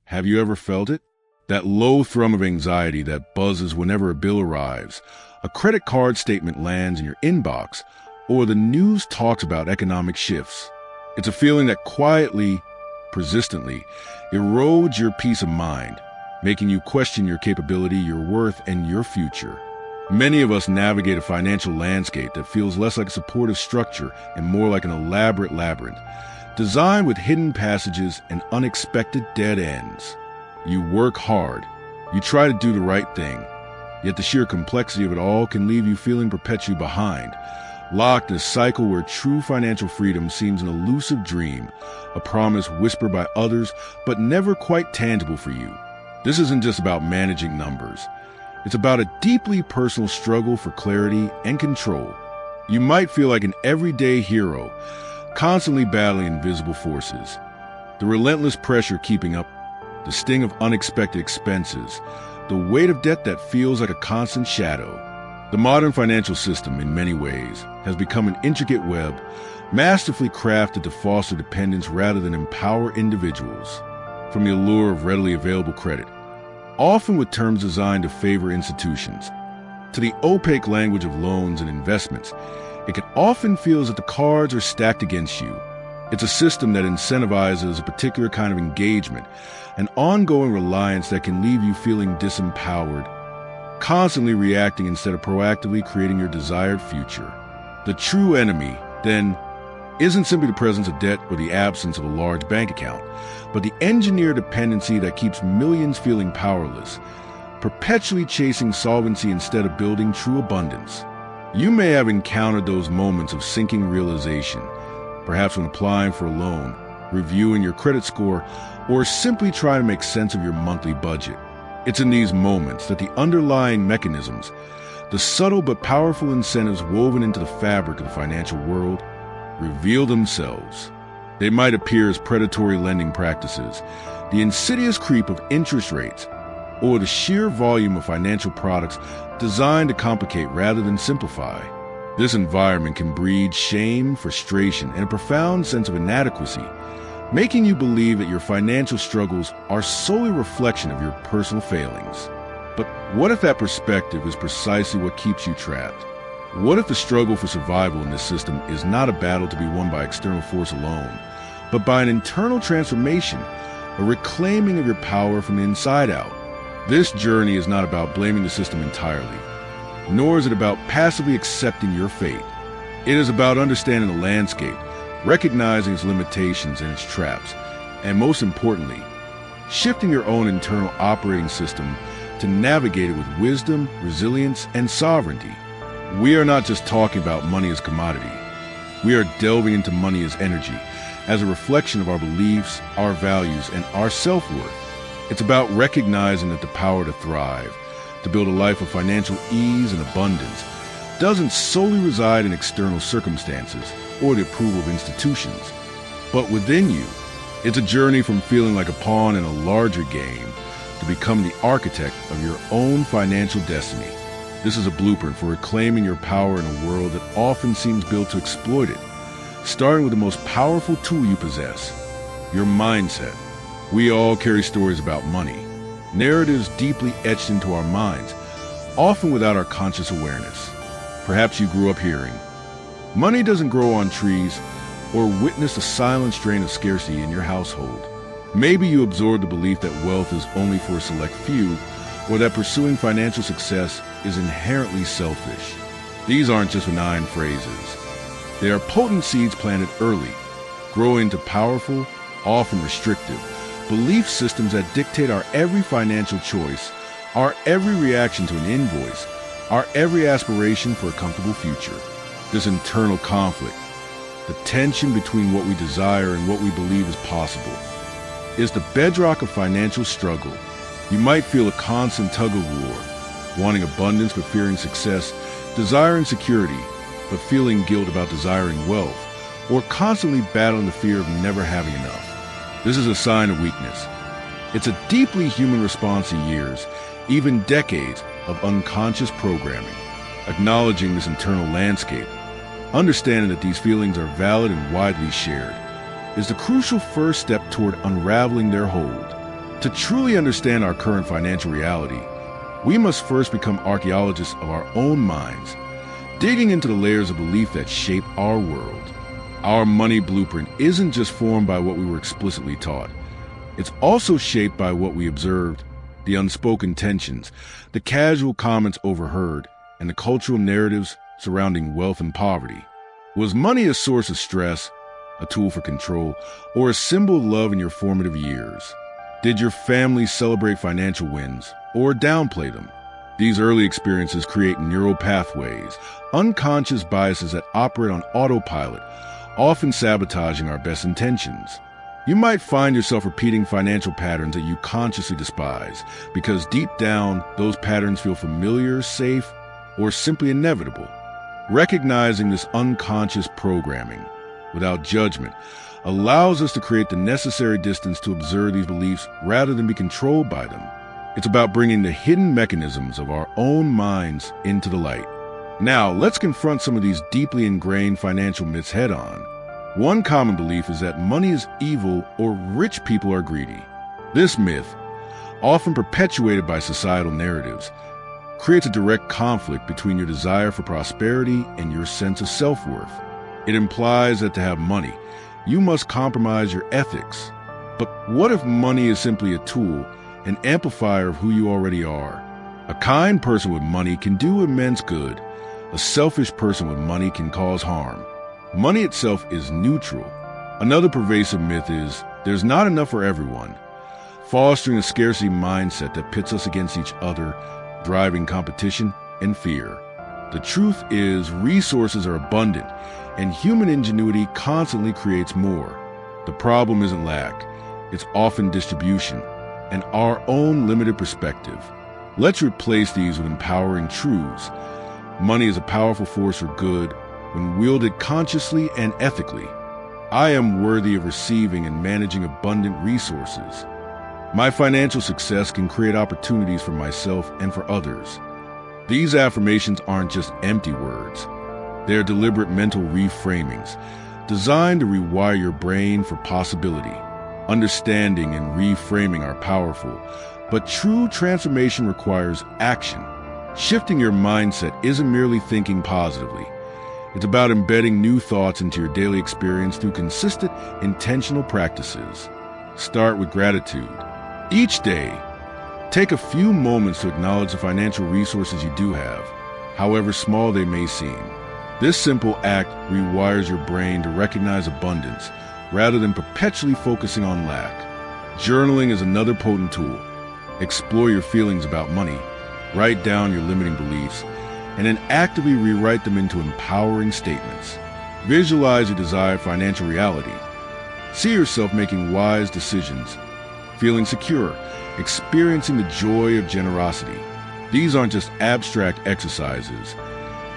Have you ever felt it? That low thrum of anxiety that buzzes whenever a bill arrives, a credit card statement lands in your inbox, or the news talks about economic shifts. It's a feeling that quietly, persistently, erodes your peace of mind, making you question your capability, your worth, and your future. Many of us navigate a financial landscape that feels less like a supportive structure and more like an elaborate labyrinth, designed with hidden passages and unexpected dead ends. You work hard, you try to do the right thing, yet the sheer complexity of it all can leave you feeling perpetually behind, locked in a cycle where true financial freedom seems an elusive dream, a promise whispered by others but never quite tangible for you. This isn't just about managing numbers. It's about a deeply personal struggle for clarity and control. You might feel like an everyday hero, constantly battling invisible forces. The relentless pressure keeping up, the sting of unexpected expenses, the weight of debt that feels like a constant shadow. The modern financial system, in many ways, has become an intricate web, masterfully crafted to foster dependence rather than empower individuals. From the allure of readily available credit, often with terms designed to favor institutions, to the opaque language of loans and investments, it can often feel as if the cards are stacked against you. It's a system that incentivizes a particular kind of engagement, an ongoing reliance that can leave you feeling disempowered, constantly reacting instead of proactively creating your desired future. The true enemy, then, isn't simply the presence of debt or the absence of a large bank account, but the engineered dependency that keeps millions feeling powerless, perpetually chasing solvency instead of building true abundance. You may have encountered those moments of sinking realization, perhaps when applying for a loan, reviewing your credit score, or simply trying to make sense of your monthly budget. It's in these moments that the underlying mechanisms, the subtle but powerful incentives woven into the fabric of the financial world, reveal themselves. They might appear as predatory lending practices, the insidious creep of interest rates, or the sheer volume of financial products designed to complicate rather than simplify. This environment can breed shame, frustration, and a profound sense of inadequacy, making you believe that your financial struggles are solely a reflection of your personal failings. But what if that perspective is precisely what keeps you trapped? What if the struggle for survival in this system is not a battle to be won by external force alone, but by an internal transformation, a reclaiming of your power from the inside out? This journey is not about blaming the system entirely, nor is it about passively accepting your fate. It is about understanding the landscape, recognizing its limitations and its traps, and most importantly, shifting your own internal operating system to navigate it with wisdom, resilience, and sovereignty. We are not just talking about money as commodity. We are delving into money as energy, as a reflection of our beliefs, our values, and our self-worth. It's about recognizing that the power to thrive, to build a life of financial ease and abundance, doesn't solely reside in external circumstances or the approval of institutions, but within you. It's a journey from feeling like a pawn in a larger game to become the architect of your own financial destiny. This is a blueprint for reclaiming your power in a world that often seems built to exploit it, starting with the most powerful tool you possess, your mindset. We all carry stories about money, narratives deeply etched into our minds, often without our conscious awareness. Perhaps you grew up hearing, "Money doesn't grow on trees," or witnessed a silent strain of scarcity in your household. Maybe you absorbed the belief that wealth is only for a select few, or that pursuing financial success is inherently selfish. These aren't just benign phrases. They are potent seeds planted early, growing into powerful, often restrictive, belief systems that dictate our every financial choice, our every reaction to an invoice, our every aspiration for a comfortable future. This internal conflict, the tension between what we desire and what we believe is possible, is the bedrock of financial struggle. You might feel a constant tug-of-war, wanting abundance but fearing success, desiring security but feeling guilt about desiring wealth, or constantly battling the fear of never having enough. This is a sign of weakness. It's a deeply human response to years, even decades, of unconscious programming. Acknowledging this internal landscape, understanding that these feelings are valid and widely shared, is the crucial first step toward unraveling their hold. To truly understand our current financial reality, we must first become archaeologists of our own minds, digging into the layers of belief that shape our world. Our money blueprint isn't just formed by what we were explicitly taught. It's also shaped by what we observed, the unspoken tensions, the casual comments overheard, and the cultural narratives surrounding wealth and poverty. Was money a source of stress, a tool for control, or a symbol of love in your formative years? Did your family celebrate financial wins or downplay them? These early experiences create neural pathways, unconscious biases that operate on autopilot, often sabotaging our best intentions. You might find yourself repeating financial patterns that you consciously despise because deep down, those patterns feel familiar, safe, or simply inevitable. Recognizing this unconscious programming without judgment allows us to create the necessary distance to observe these beliefs rather than be controlled by them. It's about bringing the hidden mechanisms of our own minds into the light. Now, let's confront some of these deeply ingrained financial myths head on. One common belief is that money is evil or rich people are greedy. This myth, often perpetuated by societal narratives, creates a direct conflict between your desire for prosperity and your sense of self-worth. It implies that to have money, you must compromise your ethics. But what if money is simply a tool, an amplifier of who you already are? A kind person with money can do immense good. A selfish person with money can cause harm. Money itself is neutral. Another pervasive myth is there's not enough for everyone, fostering a scarcity mindset that pits us against each other, driving competition and fear. The truth is resources are abundant, and human ingenuity constantly creates more. The problem isn't lack, it's often distribution, and our own limited perspective. Let's replace these with empowering truths. Money is a powerful force for good when wielded consciously and ethically. I am worthy of receiving and managing abundant resources. My financial success can create opportunities for myself and for others. These affirmations aren't just empty words. They are deliberate mental reframings designed to rewire your brain for possibility. Understanding and reframing are powerful, but true transformation requires action. Shifting your mindset isn't merely thinking positively. It's about embedding new thoughts into your daily experience through consistent, intentional practices. Start with gratitude. Each day, take a few moments to acknowledge the financial resources you do have, however small they may seem. This simple act rewires your brain to recognize abundance rather than perpetually focusing on lack. Journaling is another potent tool. Explore your feelings about money, write down your limiting beliefs, and then actively rewrite them into empowering statements. Visualize your desired financial reality. See yourself making wise decisions, feeling secure, experiencing the joy of generosity. These aren't just abstract exercises.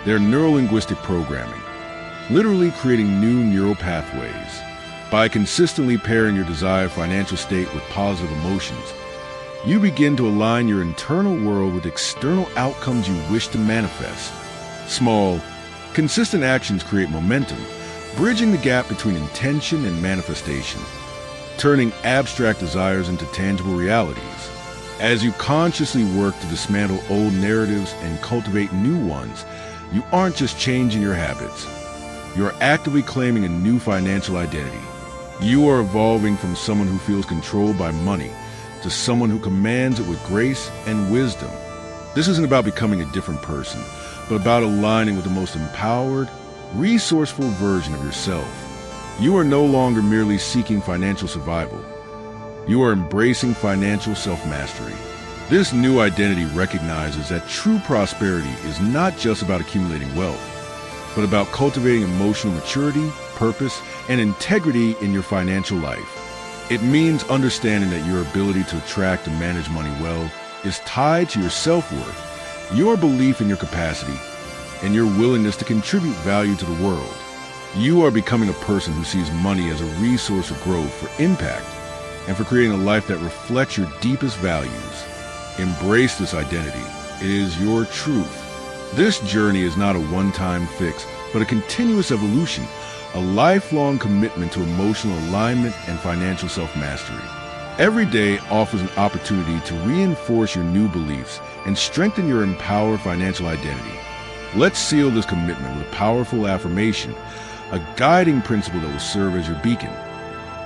They're neurolinguistic programming, literally creating new neural pathways. By consistently pairing your desired financial state with positive emotions, you begin to align your internal world with external outcomes you wish to manifest. Small, consistent actions create momentum, bridging the gap between intention and manifestation, turning abstract desires into tangible realities. As you consciously work to dismantle old narratives and cultivate new ones, you aren't just changing your habits. You're actively claiming a new financial identity. You are evolving from someone who feels controlled by money to someone who commands it with grace and wisdom. This isn't about becoming a different person, but about aligning with the most empowered, resourceful version of yourself. You are no longer merely seeking financial survival. You are embracing financial self-mastery. This new identity recognizes that true prosperity is not just about accumulating wealth, but about cultivating emotional maturity, purpose, and integrity in your financial life. It means understanding that your ability to attract and manage money well is tied to your self-worth, your belief in your capacity, and your willingness to contribute value to the world. You are becoming a person who sees money as a resource of growth, for impact, and for creating a life that reflects your deepest values. Embrace this identity. It is your truth. This journey is not a one-time fix, but a continuous evolution, a lifelong commitment to emotional alignment and financial self-mastery. Every day offers an opportunity to reinforce your new beliefs and strengthen your empowered financial identity. Let's seal this commitment with a powerful affirmation, a guiding principle that will serve as your beacon.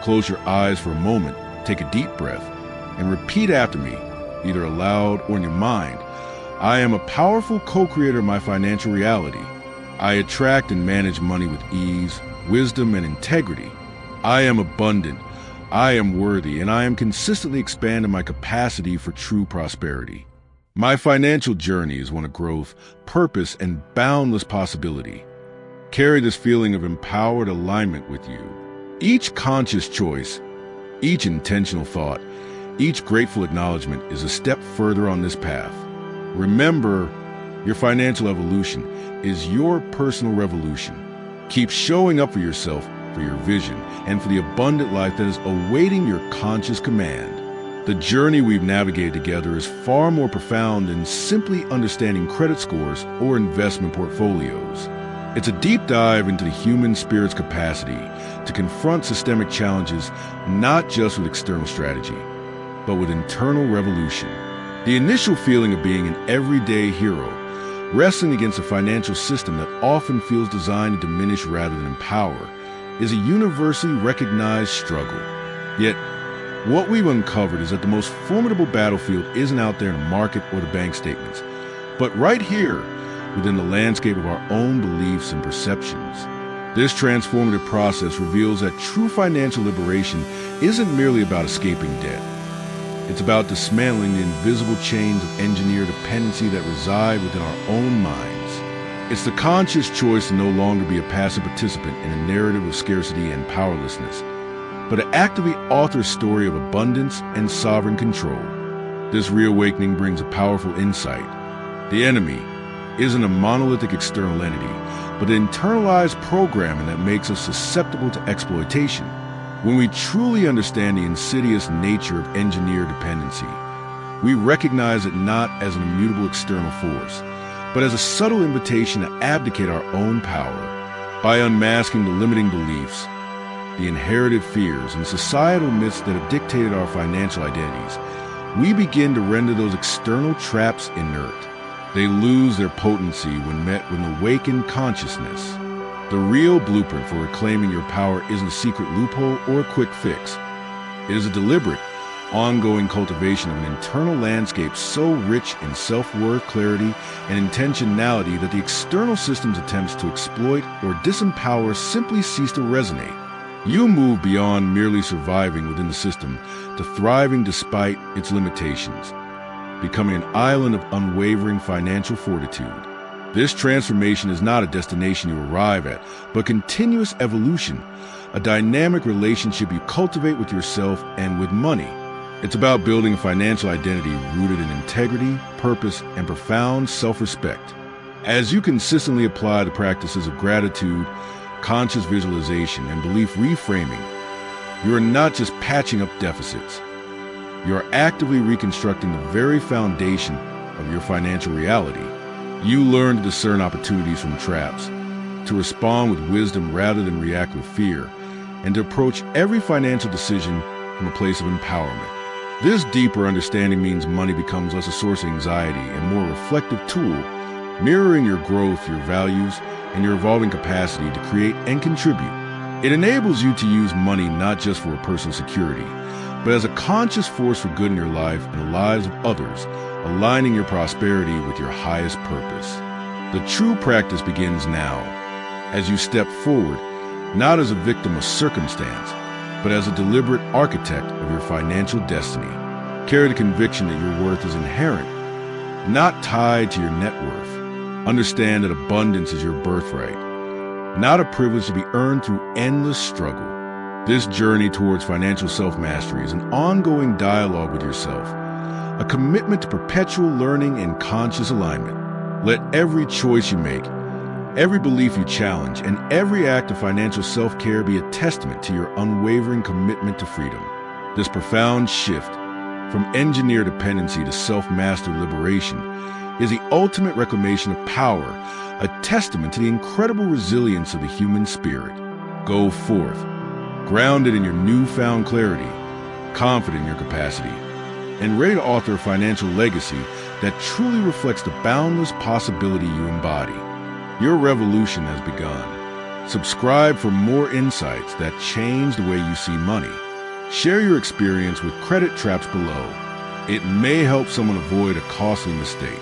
Close your eyes for a moment, take a deep breath, and repeat after me, either aloud or in your mind. I am a powerful co-creator of my financial reality. I attract and manage money with ease, wisdom, and integrity. I am abundant, I am worthy, and I am consistently expanding my capacity for true prosperity. My financial journey is one of growth, purpose, and boundless possibility. Carry this feeling of empowered alignment with you. Each conscious choice, each intentional thought, each grateful acknowledgement is a step further on this path. Remember, your financial evolution is your personal revolution. Keep showing up for yourself, for your vision, and for the abundant life that is awaiting your conscious command. The journey we've navigated together is far more profound than simply understanding credit scores or investment portfolios. It's a deep dive into the human spirit's capacity to confront systemic challenges not just with external strategy, but with internal revolution. The initial feeling of being an everyday hero, wrestling against a financial system that often feels designed to diminish rather than empower, is a universally recognized struggle. Yet, what we've uncovered is that the most formidable battlefield isn't out there in the market or the bank statements, but right here, within the landscape of our own beliefs and perceptions. This transformative process reveals that true financial liberation isn't merely about escaping debt. It's about dismantling the invisible chains of engineered dependency that reside within our own minds. It's the conscious choice to no longer be a passive participant in a narrative of scarcity and powerlessness, but to actively author a story of abundance and sovereign control. This reawakening brings a powerful insight. The enemy isn't a monolithic external entity, but an internalized programming that makes us susceptible to exploitation. When we truly understand the insidious nature of engineered dependency, we recognize it not as an immutable external force, but as a subtle invitation to abdicate our own power. By unmasking the limiting beliefs, the inherited fears, and societal myths that have dictated our financial identities, we begin to render those external traps inert. They lose their potency when met with an awakened consciousness. The real blueprint for reclaiming your power isn't a secret loophole or a quick fix. It is a deliberate, ongoing cultivation of an internal landscape so rich in self-worth, clarity, and intentionality that the external system's attempts to exploit or disempower simply cease to resonate. You move beyond merely surviving within the system to thriving despite its limitations, becoming an island of unwavering financial fortitude. This transformation is not a destination you arrive at, but continuous evolution, a dynamic relationship you cultivate with yourself and with money. It's about building a financial identity rooted in integrity, purpose, and profound self-respect. As you consistently apply the practices of gratitude, conscious visualization, and belief reframing, you are not just patching up deficits. You are actively reconstructing the very foundation of your financial reality. You learn to discern opportunities from traps, to respond with wisdom rather than react with fear, and to approach every financial decision from a place of empowerment. This deeper understanding means money becomes less a source of anxiety and more a reflective tool, mirroring your growth, your values, and your evolving capacity to create and contribute. It enables you to use money not just for a personal security, but as a conscious force for good in your life and the lives of others, aligning your prosperity with your highest purpose. The true practice begins now, as you step forward, not as a victim of circumstance, but as a deliberate architect of your financial destiny. Carry the conviction that your worth is inherent, not tied to your net worth. Understand that abundance is your birthright, not a privilege to be earned through endless struggle. This journey towards financial self-mastery is an ongoing dialogue with yourself, a commitment to perpetual learning and conscious alignment. Let every choice you make, every belief you challenge, and every act of financial self-care be a testament to your unwavering commitment to freedom. This profound shift from engineered dependency to self-mastered liberation is the ultimate reclamation of power, a testament to the incredible resilience of the human spirit. Go forth, grounded in your newfound clarity, confident in your capacity, and ready to author a financial legacy that truly reflects the boundless possibility you embody. Your revolution has begun. Subscribe for more insights that change the way you see money. Share your experience with credit traps below. It may help someone avoid a costly mistake.